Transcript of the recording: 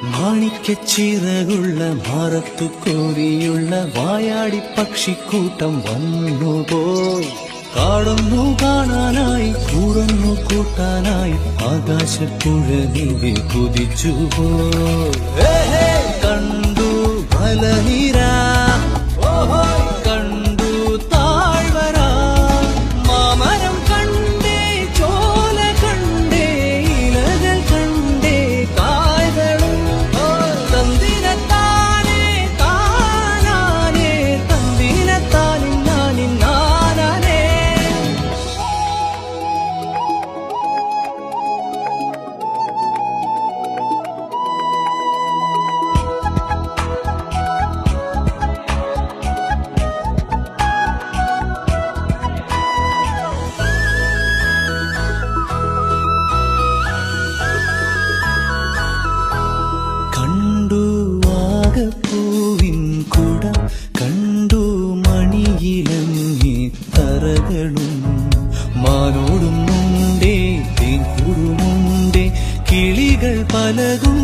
മാണിക്കച്ചിറകുള്ള മാറത്തു കോരിയുള്ള വായാടി പക്ഷിക്കൂട്ടം വന്നുപോയി. കാടൊന്നു കാണാനായി കൂടൊന്നു കൂട്ടാനായി ആകാശപ്പുഴനിൽ കുതിച്ചുപോയി. കണ്ടു മലനിര, കണ്ടു താഴ്വര, മാമരം കണ്ടേ, ചോല കണ്ടേ, ഇലകൾ കണ്ടേ, കായകളും തന്തിരത്താനേ താനാനേ, തന്തിരത്താനും നാനിൻ നാനാനേ. കണ്ടു ആകപ്പൂവിൻ കുട, കണ്ടു മണിയിലങ്ങി തറകളും, മാനോടുമുണ്ടേ തേൻകൂടുമുണ്ടേ, കിളികൾ പലതും